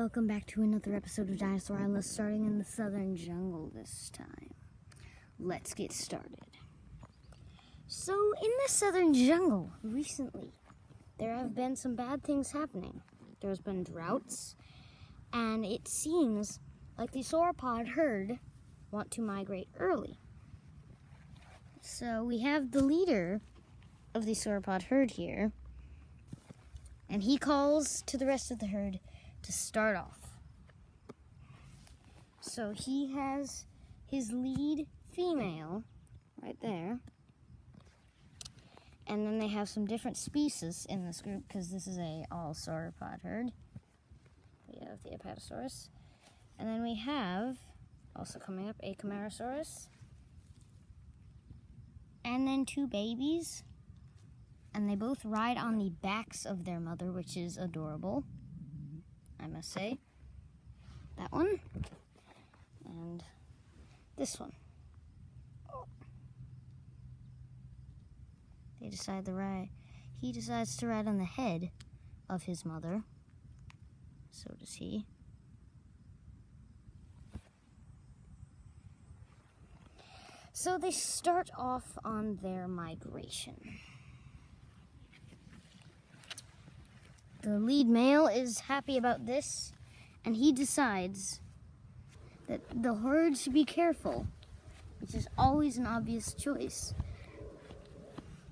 welcome back to another episode of Dinosaur Island, starting in the southern jungle this time. Let's get started. So, in the southern jungle, recently, there have been some bad things happening. There's been droughts, and it seems like the sauropod herd want to migrate early. So, we have the leader of the sauropod herd here, and he calls to the rest of the herd to start off. So he has his lead female right there, and then they have some different species in this group because this is a all sauropod herd. We have the Predatory, and then we have also coming up a Camarasaurus, and then two babies, and they both ride on the backs of their mother, which is adorable, I must say. That one and this one. He decides to ride on the head of his mother. So does he. So they start off on their migration. The lead male is happy about this, and he decides that the herd should be careful, which is always an obvious choice.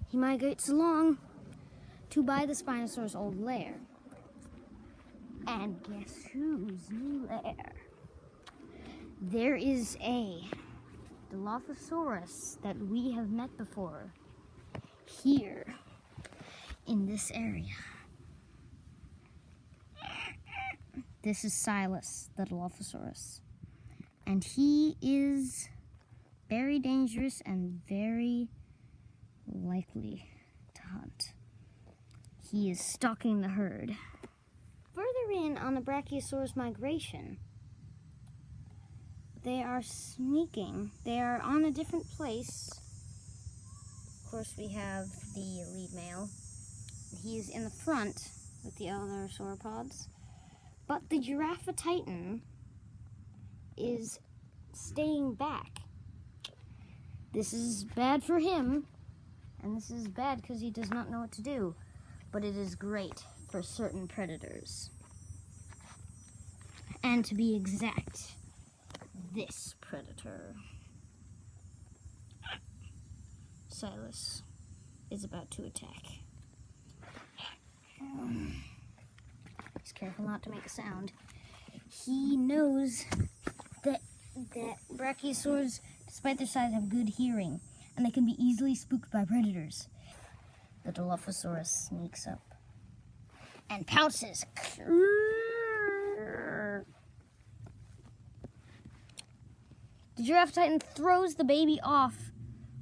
He migrates along to buy the Spinosaurus' old lair. And guess whose new lair? There is a Dilophosaurus that we have met before here in this area. This is Silas, the Dilophosaurus, and he is very dangerous and very likely to hunt. He is stalking the herd. Further in on the Brachiosaurus migration, they are sneaking. They are on a different place. Of course, we have the lead male. He is in the front with the other sauropods. But the Giraffe Titan is staying back. This is bad for him, and this is bad because he does not know what to do. But it is great for certain predators. And to be exact, this predator, Silas, is about to attack. He's careful not to make a sound. He knows that brachiosaurs, despite their size, have good hearing, and they can be easily spooked by predators. The Dilophosaurus sneaks up and pounces. The Giraffe Titan throws the baby off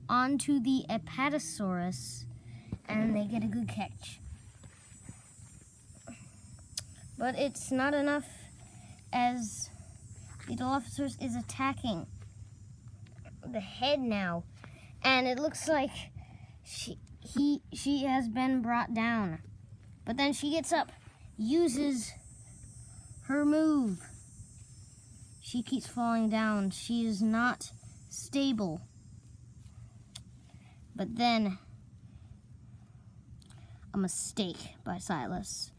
onto the Apatosaurus, and they get a good catch. But it's not enough, as the Dilophosaurus is attacking the head now. And it looks like she has been brought down. But then she gets up, uses her move. She keeps falling down. She is not stable. But then, a mistake by Silas.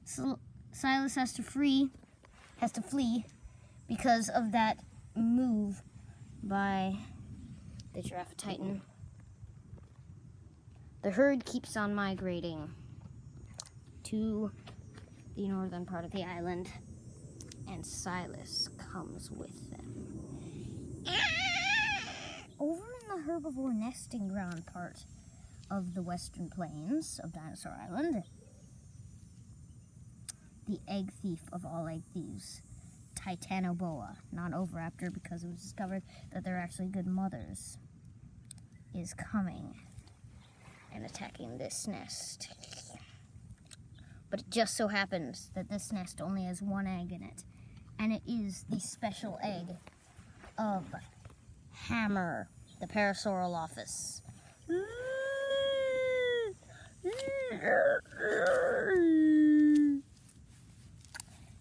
So Silas has to flee because of that move by the Giraffe Titan. The herd keeps on migrating to the northern part of the island, and Silas comes with them. Over in the herbivore nesting ground part of the western plains of Dinosaur Island, the egg thief of all egg thieves, Titanoboa, not Oviraptor because it was discovered that they're actually good mothers, is coming and attacking this nest. But it just so happens that this nest only has one egg in it, and it is the special egg of Hammer, the Parasaurolophus.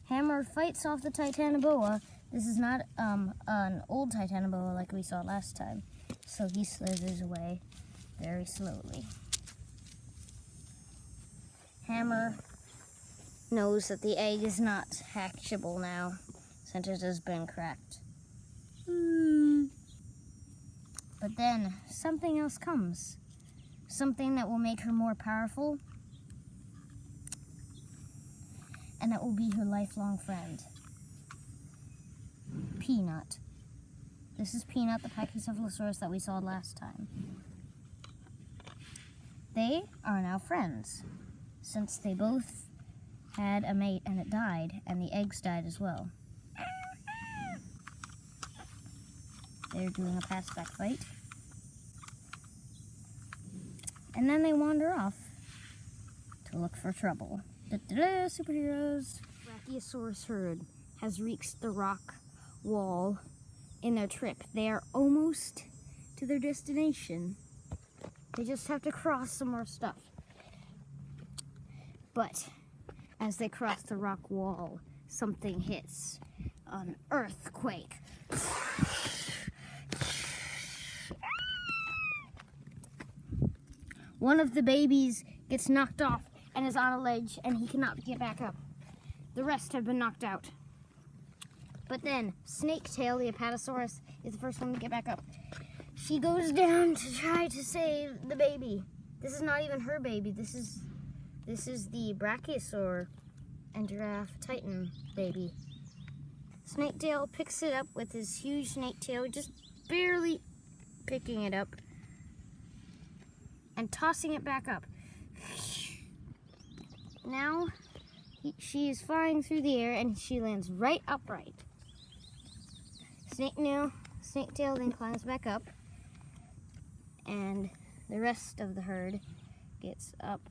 Hammer fights off the Titanoboa. This is not an old Titanoboa like we saw last time, so he slithers away very slowly. Hammer knows that the egg is not hatchable now, since it has been cracked. But then something else comes. Something that will make her more powerful, and that will be her lifelong friend. Peanut. This is Peanut, the Pachycephalosaurus that we saw last time. They are now friends, since they both had a mate and it died, and the eggs died as well. They're doing a pass-back fight. And then they wander off to look for trouble. Da-da-da, superheroes! Brachiosaurus herd has reached the rock wall in their trip. They are almost to their destination. They just have to cross some more stuff. But as they cross the rock wall, something hits. An earthquake. One of the babies gets knocked off and is on a ledge, and he cannot get back up. The rest have been knocked out. But then, Snaketail, the Apatosaurus, is the first one to get back up. She goes down to try to save the baby. This is not even her baby. This is the Brachiosaur and Giraffe Titan baby. Snaketail picks it up with his huge snake tail, just barely picking it up and tossing it back up. Now, she is flying through the air and she lands right upright. Snaketail then climbs back up, and the rest of the herd gets up,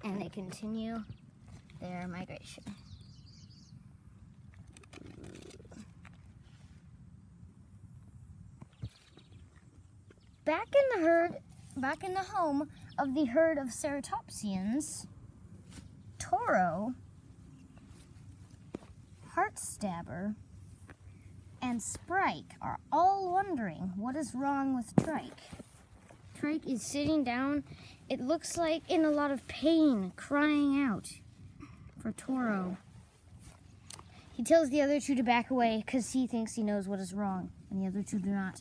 and they continue their migration. Back in the home of the herd of ceratopsians, Toro, Heartstabber, and Sprite are all wondering what is wrong with Trike. Trike is sitting down, it looks like in a lot of pain, crying out for Toro. He tells the other two to back away because he thinks he knows what is wrong, and the other two do not.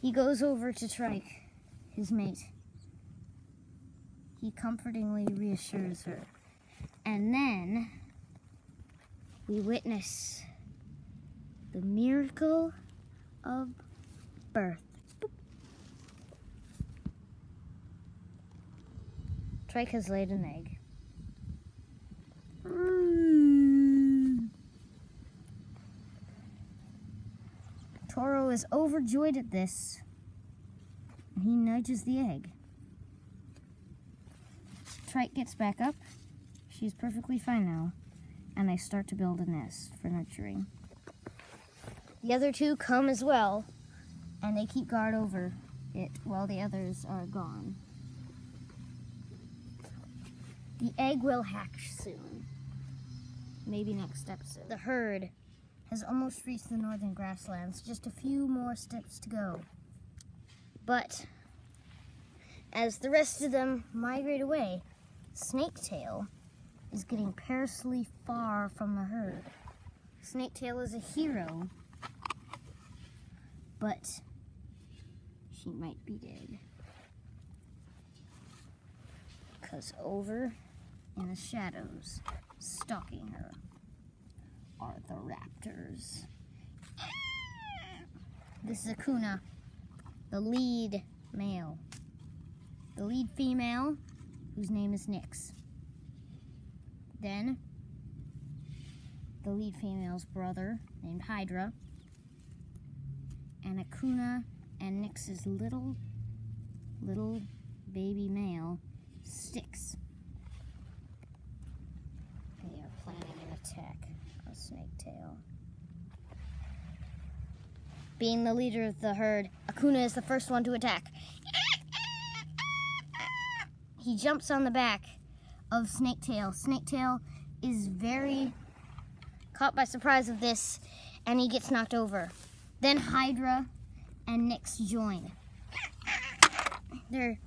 He goes over to Trike, his mate. He comfortingly reassures her. And then we witness the miracle of birth. Boop. Trike has laid an egg. Toro is overjoyed at this. He nudges the egg. Trike gets back up. She's perfectly fine now. And they start to build a nest for nurturing. The other two come as well, and they keep guard over it while the others are gone. The egg will hatch soon. Maybe next episode. The herd has almost reached the northern grasslands. Just a few more steps to go. But as the rest of them migrate away, Snaketail is getting perilously far from the herd. Snaketail is a hero, but she might be dead. Because over in the shadows, stalking her, are the raptors. This is Akuna, the lead male. The lead female, whose name is Nyx. Then, the lead female's brother, named Hydra. And Akuna and Nyx's little baby male, Styx. They are planning an attack on Snaketail. Being the leader of the herd, Akuna is the first one to attack. He jumps on the back of Snaketail. Snaketail is very caught by surprise of this, and he gets knocked over. Then Hydra and Nyx join. They're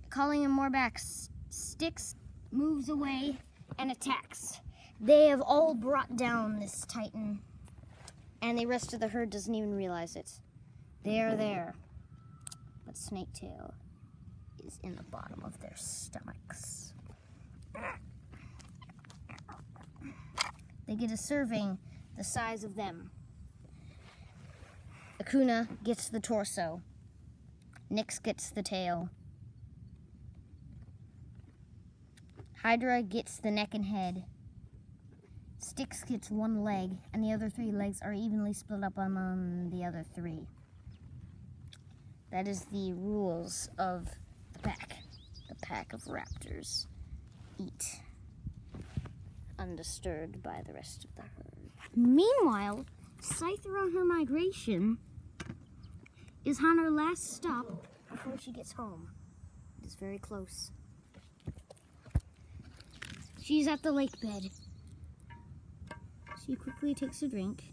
calling him more back. Styx moves away and attacks. They have all brought down this Titan, and the rest of the herd doesn't even realize it. They are there, but Snaketail is in the bottom of their stomachs. They get a serving the size of them. Akuna gets the torso. Nyx gets the tail. Hydra gets the neck and head. Styx gets one leg, and the other 3 legs are evenly split up among the other 3. That is the rules of the pack. The pack of raptors eat undisturbed by the rest of the herd. Meanwhile, Scyther on her migration is on her last stop before she gets home. It is very close. She's at the lake bed. She quickly takes a drink.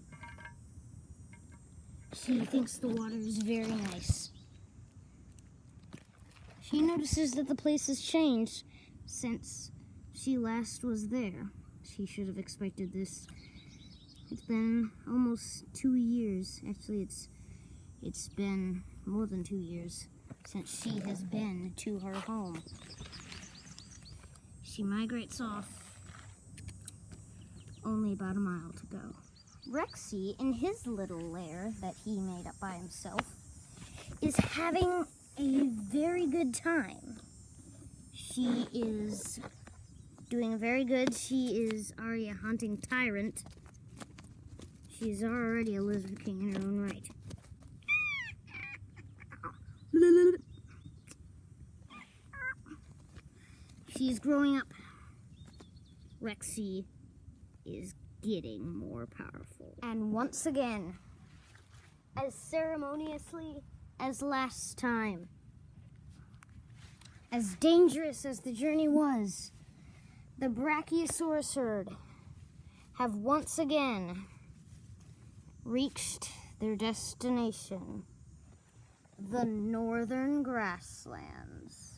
She thinks the water is very nice. She notices that the place has changed since she last was there. She should have expected this. It's been almost 2 years. Actually, it's been more than 2 years since she has been to her home. She migrates off. Only about a mile to go. Rexy, in his little lair that he made up by himself, is having a very good time. She is doing very good. She is already a hunting tyrant. She's already a lizard king in her own right. She's growing up. Rexy is getting more powerful. And once again, as ceremoniously as last time, as dangerous as the journey was, the Brachiosaurus herd have once again reached their destination, the northern grasslands.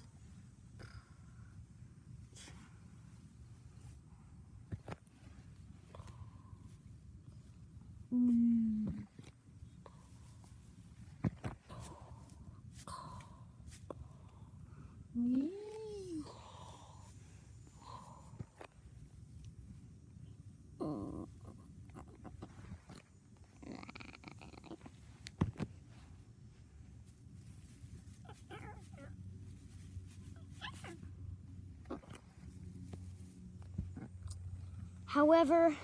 However,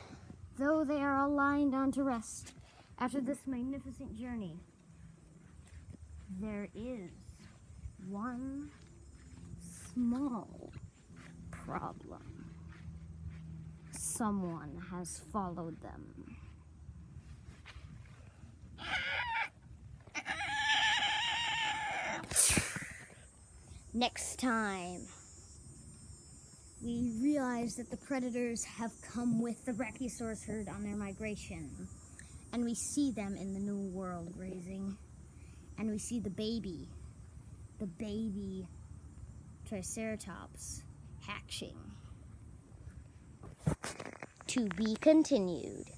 though they are all lying down to rest after this magnificent journey, there is one small problem. Someone has followed them. Next time, we realize that the predators have come with the Brachiosaurus herd on their migration. And we see them in the new world grazing. And we see the baby Triceratops hatching. To be continued.